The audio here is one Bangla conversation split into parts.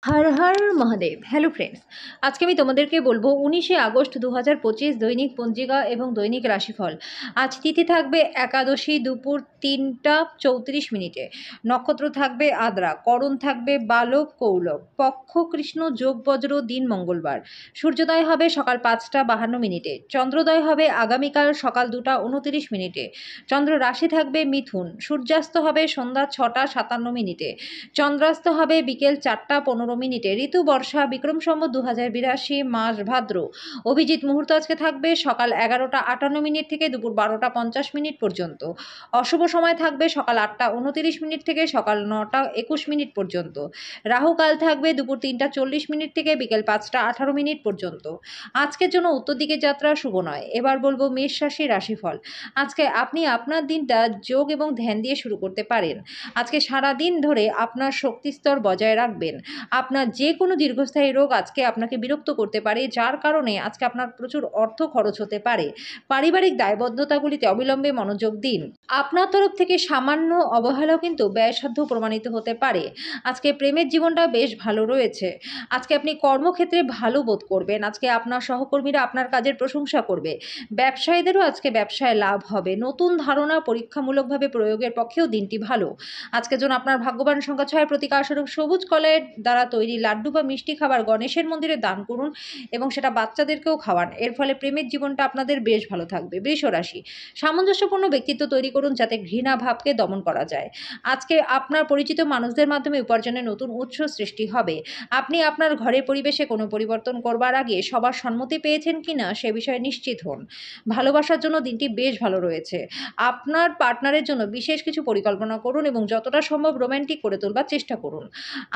হর হর মহাদেব। হ্যালো ফ্রেন্ডস, আজকে আমি তোমাদেরকে বলবো 19শে আগস্ট 2025 দৈনিক পঞ্জিকা এবং দৈনিক রাশিফল। আজ তিথি থাকবে একাদশী দুপুর 3টা 34 মিনিটে, নক্ষত্র থাকবে আদ্রা, করণ থাকবে বালক কৌলভ, পক্ষ কৃষ্ণ, যোগ বজ্র, দিন মঙ্গলবার। সূর্যোদয় হবে সকাল 5টা 52 মিনিটে, চন্দ্রোদয় হবে আগামীকাল সকাল 2টা 29 মিনিটে। চন্দ্র রাশি থাকবে মিথুন, সূর্যাস্ত হবে সন্ধ্যা 6টা 57 মিনিটে, চন্দ্রাস্ত হবে বিকেল 4টা 15 মিনিটে। ঋতু বর্ষা, বিক্রম সম্বত 2082, মাস ভাদ্র। অভিজিৎ মুহূর্ত আজকে থাকবে সকাল 11টা 58 মিনিট থেকে দুপুর 12টা 50 মিনিট পর্যন্ত। অশুভ সময় থাকবে সকাল 8টা 29 মিনিট থেকে সকাল 9টা 21 মিনিট পর্যন্ত। রাহু কাল থাকবে দুপুর 3টা 40 মিনিট থেকে বিকেল 5টা 18 মিনিট পর্যন্ত। আজকের জন্য উত্তর দিকের যাত্রা শুভ নয়। এবার বলবো মেষ রাশি রাশিফল। আজকে আপনি আপনার দিনটা যোগ এবং ধ্যান দিয়ে শুরু করতে পারেন। আজকে সারা দিন ধরে আপনার শক্তিস্তর বজায় রাখবেন। আপনার যে কোনো দীর্ঘস্থায়ী রোগ আজকে আপনাকে বিরক্ত করতে পারে, যার কারণে আজকে আপনার প্রচুর অর্থ খরচ হতে পারে। পারিবারিক দায়বদ্ধতাগুলিতে অবিলম্বে মনোযোগ দিন। আপনার তরফ থেকে সামান্য অবহেলাও কিন্তু ব্যয়সাধ্য প্রমাণিত হতে পারে। আজকে প্রেমের জীবনটা বেশ ভালো রয়েছে। আজকে আপনি কর্মক্ষেত্রে ভালো বোধ করবেন। আজকে আপনার সহকর্মীরা আপনার কাজের প্রশংসা করবে। ব্যবসায়ীদেরও আজকে ব্যবসায় লাভ হবে। নতুন ধারণা পরীক্ষামূলকভাবে প্রয়োগের পক্ষেও দিনটি ভালো। আজকের জন্য আপনার ভাগ্যবান সংখ্যা 6, প্রতীক স্বরূপ সবুজ কলাইয়ের দ্বারা তৈরি লাড্ডু বা মিষ্টি খাবার গণেশের মন্দিরে দান করুন এবং সেটা বাচ্চাদেরকেও খাওয়ান। এর ফলে প্রেমের জীবনটা আপনাদের বেশ ভালো থাকবে। বৃষ রাশি, সামঞ্জস্যপূর্ণ ব্যক্তিত্ব তৈরি করুন যাতে ঘৃণা ভাবকে দমন করা যায়। আজকে আপনার পরিচিত মানুষদের মাধ্যমে উপার্জনের নতুন উৎস সৃষ্টি হবে। আপনি আপনার ঘরের পরিবেশে কোনো পরিবর্তন করবার আগে সবার সম্মতি পেয়েছেন কিনা সে বিষয়ে নিশ্চিত হন। ভালোবাসার জন্য দিনটি বেশ ভালো রয়েছে। আপনার পার্টনারের জন্য বিশেষ কিছু পরিকল্পনা করুন এবং যতটা সম্ভব রোম্যান্টিক করে তোলবার চেষ্টা করুন।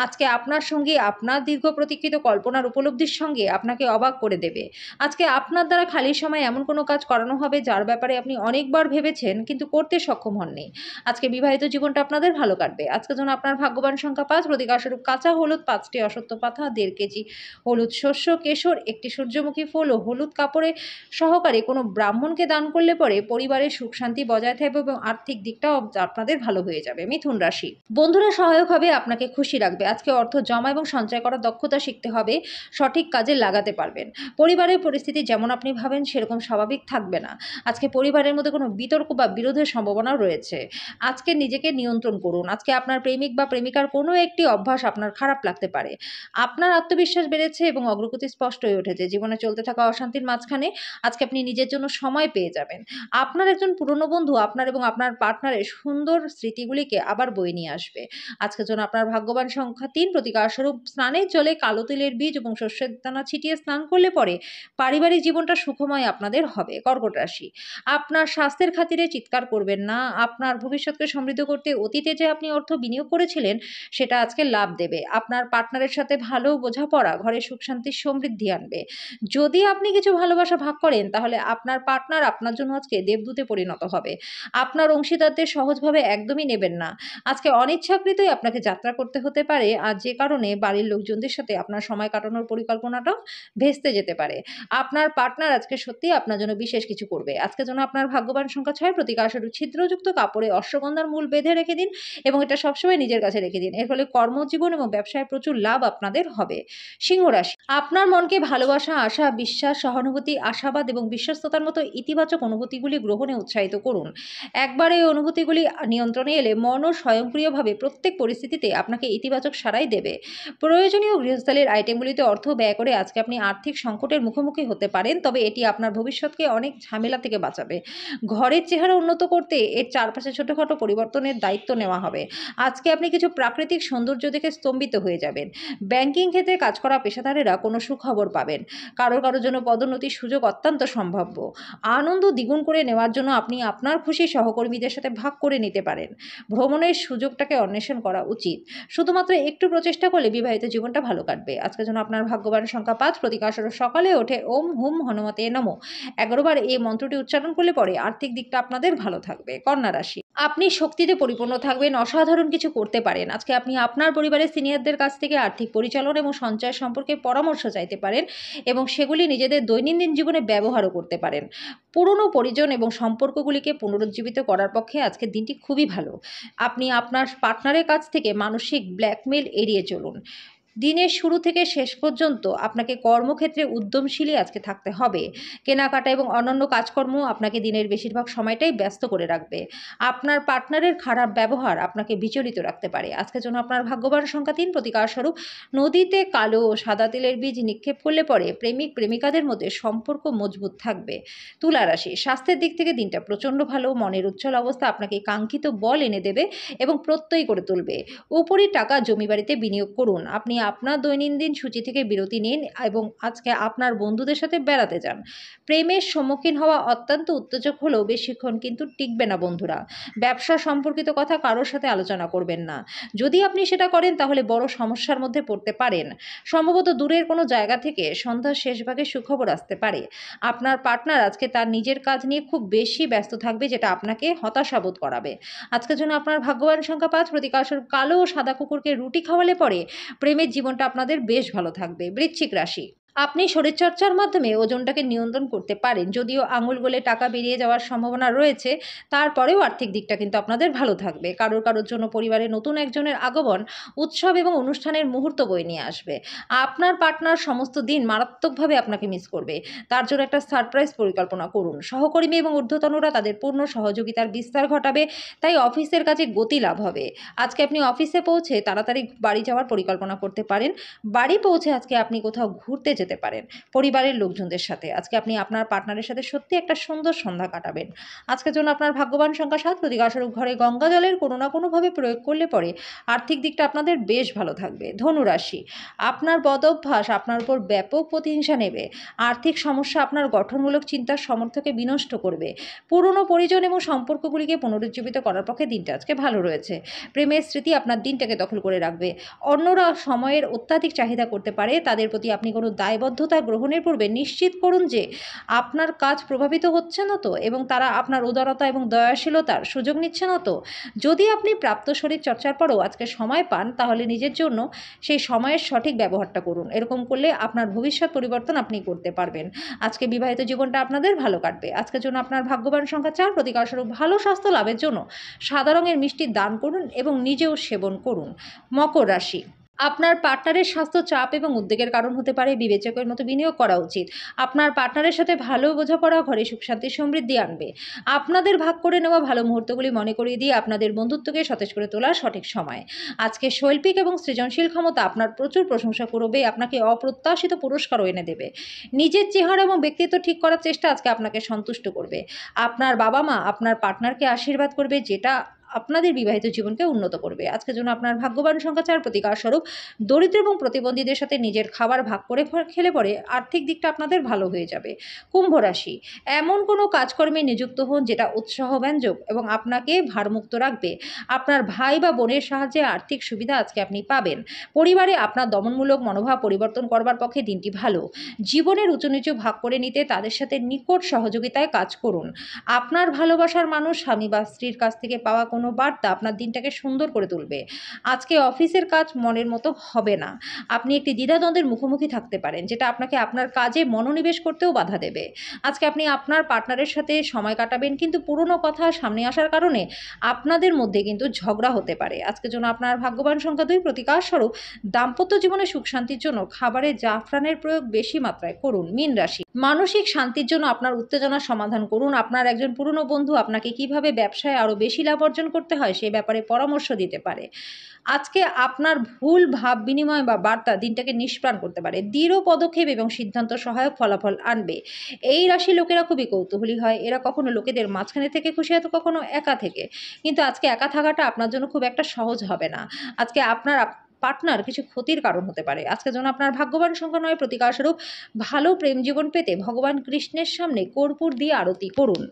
আজকে আপনার সঙ্গী আপনার দীর্ঘ প্রতীক্ষিত কল্পনার উপলব্ধির সঙ্গে আপনাকে অবাক করে দেবে। আজকে আপনার দ্বারা খালি সময়ে এমন কোনো কাজ করানো হবে যার ব্যাপারে আপনি অনেকবার ভেবেছেন কিন্তু করতে সক্ষম হননি। আজকে বিবাহিত জীবনটা আপনাদের ভালো কাটবে। আজকের জন্য আপনার ভাগ্যবান সংখ্যা 5, প্রতীক স্বরূপ কাঁচা হলুদ, 5টি অশ্বত্থ পাতা, 1.5 কেজি হলুদ শস্য, কেশর, একটি সূর্যমুখী ফুল ও হলুদ কাপড়ে সহকারে কোনো ব্রাহ্মণকে দান করলে পরে পরিবারের সুখ শান্তি বজায় থাকবে এবং আর্থিক দিকটাও আপনাদের ভালো হয়ে যাবে। মিথুন রাশি, বন্ধুরা সহায়ক হবে, আপনাকে খুশি রাখবে। আজকে অর্থ জমা এবং সঞ্চয় করার দক্ষতা শিখতে হবে, সঠিক কাজে লাগাতে পারবেন। পরিবারের পরিস্থিতি যেমন আপনি ভাবেন সেরকম স্বাভাবিক থাকবে না। আজকে পরিবারের মধ্যে কোনো বিতর্ক বা বিরোধের সম্ভাবনা রয়েছে। আজকে নিজেকে নিয়ন্ত্রণ করুন। আজকে আপনার প্রেমিক বা প্রেমিকার কোনো একটি অভ্যাস আপনার খারাপ লাগতে পারে। আপনার আত্মবিশ্বাস বেড়েছে এবং অগ্রগতি স্পষ্ট হয়ে উঠেছে। জীবনে চলতে থাকা অশান্তির মাঝখানে আজকে আপনি নিজের জন্য সময় পেয়ে যাবেন। আপনার একজন পুরনো বন্ধু আপনার এবং আপনার পার্টনারের সুন্দর স্মৃতিগুলিকে আবার বয়ে নিয়ে আসবে। আজকের জন্য আপনার ভাগ্যবান সংখ্যা 3, প্রতীক স্বরূপ স্নানের জলে কালো তিলের বীজ এবং শস্যের দানা ছিটিয়ে স্নান করলে পরে পারিবারিক জীবনটা সুখময় আপনাদের হবে। কর্কট রাশি, আপনার স্বাস্থ্যের খাতিরে চিৎকার করবেন না। আপনার ভবিষ্যৎকে সমৃদ্ধ করতে অতীতে যে আপনি অর্থ বিনিয়োগ করেছিলেন সেটা আজকে লাভ দেবে। আপনার পার্টনারের সাথে ভালো বোঝাপড়া ঘরে সুখ শান্তির সমৃদ্ধি আনবে। যদি আপনি কিছু ভালোবাসা ভাগ করেন তাহলে আপনার পার্টনার আপনার জন্য আজকে দেবদূতে পরিণত হবে। আপনার অংশীদারদের সহজভাবে একদমই নেবেন না। আজকে অনিচ্ছাকৃতই আপনাকে যাত্রা করতে হতে পারে, আর যে কারণে বাড়ির লোকজনদের সাথে আপনার সময় কাটানোর পরিকল্পনাটাও ভেস্তে যেতে পারে। আপনার পার্টনার আজকে সত্যিই আপনার জন্য বিশেষ কিছু করবে। আজকের জন্য আপনার ভাগ্যবান সংখ্যা 6, প্রতীক স্বরূপ ছিদ্রযুক্ত কাপড়ে অশ্বগন্ধার মূল বেঁধে রেখে দিন এবং এটা সবসময় নিজের কাছে রেখে দিন। এর ফলে কর্মজীবন এবং ব্যবসায় প্রচুর লাভ আপনাদের হবে। সিংহ রাশি, আপনার মনকে ভালোবাসা, আশা, বিশ্বাস, সহানুভূতি, আশাবাদ এবং বিশ্বস্ততার মতো ইতিবাচক অনুভূতিগুলি গ্রহণে উৎসাহিত করুন। একবার এই অনুভূতিগুলি নিয়ন্ত্রণে এলে মনও স্বয়ংক্রিয়ভাবে প্রত্যেক পরিস্থিতিতে আপনাকে ইতিবাচক সাড়াই দেবে। প্রয়োজনীয় গৃহস্থালির আইটেমগুলিতে অর্থ ব্যয় করে আজকে আপনি আর্থিক সংকটের মুখোমুখি হতে পারেন, তবে এটি আপনার ভবিষ্যৎকে অনেক ঝামেলা থেকে বাঁচাবে। ঘরের চেহারা উন্নত করতে এর চারপাশে ছোটখাটো পরিবর্তনের দায়িত্ব নেওয়া হবে। আজকে আপনি কিছু প্রাকৃতিক সৌন্দর্য দেখে স্তম্ভিত হয়ে যাবেন। ব্যাংকিং ক্ষেত্রে কাজ করা পেশাদারেরা কোনো সুখবর পাবেন। কারোর জন্য পদোন্নতির সুযোগ অত্যন্ত সম্ভাব্য। আনন্দ দ্বিগুণ করে নেওয়ার জন্য আপনি আপনার খুশি সহকর্মীদের সাথে ভাগ করে নিতে পারেন। ভ্রমণের সুযোগটাকে অন্বেষণ করা উচিত। শুধুমাত্র একটু প্রচেষ্টা করলে বিবাহিত জীবনটা ভালো কাটবে। আজকের জন্য আপনার ভাগ্যবান সংখ্যা 5, প্রতীক স্বরূপ সকালে ওঠে ওম হুম হনুমতে নমঃ 11 বার এই মন্ত্রটি উচ্চারণ করলে পরে আর্থিক দিকটা আপনাদের ভালো থাকবে। কন্যা রাশি, আপনি শক্তিতে পরিপূর্ণ থাকবেন, অসাধারণ কিছু করতে পারেন। আজকে আপনি আপনার পরিবারের সিনিয়রদের কাছ থেকে আর্থিক পরিচালনা এবং সঞ্চয় সম্পর্কে পরামর্শ চাইতে পারেন এবং সেগুলি নিজেদের দৈনন্দিন জীবনে ব্যবহারও করতে পারেন। পুরনো পরিজন এবং সম্পর্কগুলিকে পুনরুজ্জীবিত করার পক্ষে আজকের দিনটি খুবই ভালো। আপনি আপনার পার্টনারের কাছ থেকে মানসিক ব্ল্যাকমেল এড়িয়ে চলুন। দিনের শুরু থেকে শেষ পর্যন্ত আপনাকে কর্মক্ষেত্রে উদ্যমশীলই আজকে থাকতে হবে। কেনাকাটা এবং অন্যান্য কাজকর্ম আপনাকে দিনের বেশিরভাগ সময়টাই ব্যস্ত করে রাখবে। আপনার পার্টনারের খারাপ ব্যবহার আপনাকে বিচলিত রাখতে পারে। আজকের জন্য আপনার ভাগ্যবান সংখ্যা ৩, প্রতিকারস্বরূপ নদীতে কালো ও সাদা তিলের বীজ নিক্ষেপ করলে পরে প্রেমিক-প্রেমিকাদের মধ্যে সম্পর্ক মজবুত থাকবে। তুলা রাশি, স্বাস্থ্যের দিক থেকে দিনটা প্রচণ্ড ভালো। মনের উজ্জ্বল অবস্থা আপনাকে কাঙ্ক্ষিত বল এনে দেবে এবং প্রত্যয়ী করে তুলবে। উপরি টাকা জমি বাড়িতে বিনিয়োগ করুন। আপনি আপনার দৈনন্দিন সূচি থেকে বিরতি নিন এবং আজকে আপনার বন্ধুদের সাথে বেড়াতে যান। প্রেমের সম্মুখীন হওয়া অত্যন্ত উত্তেজক হলেও বেশিক্ষণ কিন্তু টিকবে না বন্ধুরা। ব্যবসা সম্পর্কিত কথা কারোর সাথে আলোচনা করবেন না। যদি আপনি সেটা করেন তাহলে বড় সমস্যার মধ্যে পড়তে পারেন। সম্ভবত দূরের কোনো জায়গা থেকে সন্ধ্যার শেষ ভাগে সুখবর আসতে পারে। আপনার পার্টনার আজকে তার নিজের কাজ নিয়ে খুব বেশি ব্যস্ত থাকবে, যেটা আপনাকে হতাশাবোধ করাবে। আজকের জন্য আপনার ভাগ্যবান সংখ্যা ৫, প্রতিকারস্বরূপ কালো ও সাদা কুকুরকে রুটি খাওয়ালে পরে প্রেমের জীবনটা আপনাদের বেশ ভালো থাকবে। বৃশ্চিক রাশি, আপনি শরীরচর্চার মাধ্যমে ওজনটাকে নিয়ন্ত্রণ করতে পারেন। যদিও আঙুল গলে টাকা বেরিয়ে যাওয়ার সম্ভাবনা রয়েছে, তারপরেও আর্থিক দিকটা কিন্তু আপনাদের ভালো থাকবে। কারোর জন্য পরিবারে নতুন একজনের আগমন উৎসব এবং অনুষ্ঠানের মুহূর্ত বয়ে নিয়ে আসবে। আপনার পার্টনার সমস্ত দিন মারাত্মকভাবে আপনাকে মিস করবে। তার জন্য একটা সারপ্রাইজ পরিকল্পনা করুন। সহকর্মী এবং ঊর্ধ্বতনরা তাদের পূর্ণ সহযোগিতার বিস্তার ঘটাবে, তাই অফিসের কাজে গতি লাভ হবে। আজকে আপনি অফিসে পৌঁছে তাড়াতাড়ি বাড়ি যাওয়ার পরিকল্পনা করতে পারেন। বাড়ি পৌঁছে আজকে আপনি কোথাও ঘুরতে যেতে পারেন পরিবারের লোকজনদের সাথে। আজকে আপনি আপনার পার্টনারের সাথে সত্যি একটা সুন্দর সন্ধ্যা কাটাবেন। আজকের জন্য আপনার ভাগ্যবান সংখ্যা ৭, প্রতিকারস্বরূপ ঘরে গঙ্গা জলের কোনো না কোনোভাবে প্রয়োগ করলে পরে আর্থিক দিকটা আপনাদের বেশ ভালো থাকবে। ধনু রাশি, আপনার বদ অভ্যাস আপনার উপর ব্যাপক প্রতিহিংসা নেবে। আর্থিক সমস্যা আপনার গঠনমূলক চিন্তার সামর্থ্যকে বিনষ্ট করবে। পুরনো পরিজন এবং সম্পর্কগুলিকে পুনরুজ্জীবিত করার পক্ষে দিনটা আজকে ভালো রয়েছে। প্রেমের স্মৃতি আপনার দিনটাকে দখল করে রাখবে। অন্যরা সময়ের অত্যাধিক চাহিদা করতে পারে, তাদের প্রতি আপনি কোনো দায়বদ্ধতা গ্রহণের পূর্বে নিশ্চিত করুন যে আপনার কাজ প্রভাবিত হচ্ছে না তো, এবং তারা আপনার উদারতা এবং দয়াশীলতার সুযোগ নিচ্ছে না তো। যদি আপনি প্রাপ্ত শরীর চর্চার পরও আজকে সময় পান, তাহলে নিজের জন্য সেই সময়ের সঠিক ব্যবহারটা করুন। এরকম করলে আপনার ভবিষ্যৎ পরিবর্তন আপনি করতে পারবেন। আজকে বিবাহিত জীবনটা আপনাদের ভালো কাটবে। আজকের জন্য আপনার ভাগ্যবান সংখ্যা ৪, প্রতিকারস্বরূপ ভালো স্বাস্থ্য লাভের জন্য সাদা রঙের মিষ্টি দান করুন এবং নিজেও সেবন করুন। মকর রাশি, আপনার পার্টনারের স্বাস্থ্য চাপ এবং উদ্বেগের কারণ হতে পারে। বিবেচকের মতো বিনিয়োগ করা উচিত। আপনার পার্টনারের সাথে ভালো বোঝাপড়া ঘরে সুখ শান্তি সমৃদ্ধি আনবে। আপনাদের ভাগ করে নেওয়া ভালো মুহূর্তগুলি মনে করিয়ে দিয়ে আপনাদের বন্ধুত্বকে সতেজ করে তোলার সঠিক সময়। আজকে শৈল্পিক এবং সৃজনশীল ক্ষমতা আপনার প্রচুর প্রশংসা করবে, আপনাকে অপ্রত্যাশিত পুরস্কারও এনে দেবে। নিজের চেহারা এবং ব্যক্তিত্ব ঠিক করার চেষ্টা আজকে আপনাকে সন্তুষ্ট করবে। আপনার বাবা মা আপনার পার্টনারকে আশীর্বাদ করবে, যেটা আপনাদের বিবাহিত জীবনকে উন্নত করবে। আজকের জন্য আপনার ভাগ্যবান সংখ্যা ৪, প্রতিকারস্বরূপ দরিদ্র এবং প্রতিবন্ধীদের সাথে নিজের খাবার ভাগ করে খেলে পরে আর্থিক দিকটা আপনাদের ভালো হয়ে যাবে। কুম্ভ রাশি, এমন কোনো কাজকর্মে নিযুক্ত হন যেটা উৎসাহব্যঞ্জক এবং আপনাকে ভারমুক্ত রাখবে। আপনার ভাই বা বোনের সাহায্যে আর্থিক সুবিধা আজকে আপনি পাবেন। পরিবারে আপনার দমনমূলক মনোভাব পরিবর্তন করবার পক্ষে দিনটি ভালো। জীবনের উঁচু নিচু ভাগ করে নিতে তাদের সাথে নিকট সহযোগিতায় কাজ করুন। আপনার ভালোবাসার মানুষ স্বামী বা স্ত্রীর কাছ থেকে পাওয়া কোনো বার্তা আপনার দিনটাকে সুন্দর করে তুলবে। আজকে অফিসের কাজ মনের মতো হবে না। আপনি একটি দ্বিধাদ্বন্দ্বের মুখোমুখি থাকতে পারেন, যেটা আপনাকে আপনার কাজে মনোনিবেশ করতেও বাধা দেবে। আজকে আপনি আপনার পার্টনারের সাথে সময় কাটাবেন, কিন্তু পুরনো কথা সামনে আসার কারণে আপনাদের মধ্যে কিন্তু ঝগড়া হতে পারে। আজকের জন্য আপনার ভাগ্যবান সংখ্যা ২, প্রতিকারস্বরূপ দাম্পত্য জীবনে সুখ শান্তির জন্য খাবারে জাফরানের প্রয়োগ বেশি মাত্রায় করুন। মীন রাশি, মানসিক শান্তির জন্য আপনার উত্তেজনার সমাধান করুন। আপনার একজন পুরনো বন্ধু আপনাকে কিভাবে ব্যবসায় আরও বেশি লাভ অর্জন করতে হয় সে ব্যাপারে পরামর্শ দিতে পারে। আজকে আপনার ভুল ভাব বিনিময় বা বার্তা দিনটাকে নিষ্প্রাণ করতে পারে। দৃঢ় পদক্ষেপ এবং সিদ্ধান্ত সহায়ক ফলাফল আনবে। এই রাশির লোকেরা খুবই কৌতূহলী হয়। এরা কখনো লোকেদের মাঝখানে থেকে খুশি হয়, তো কখনো একা থেকে। কিন্তু আজকে একা থাকাটা আপনার জন্য খুব একটা সহজ হবে না। আজকে আপনার পার্টনার কিছু ক্ষতির কারণ হতে পারে। আজকের জন্য আপনার ভাগ্যবান সংখ্যা ৯, প্রতিকারস্বরূপ ভালো প্রেম জীবন পেতে ভগবান কৃষ্ণের সামনে কর্পূর দিয়ে আরতি করুন।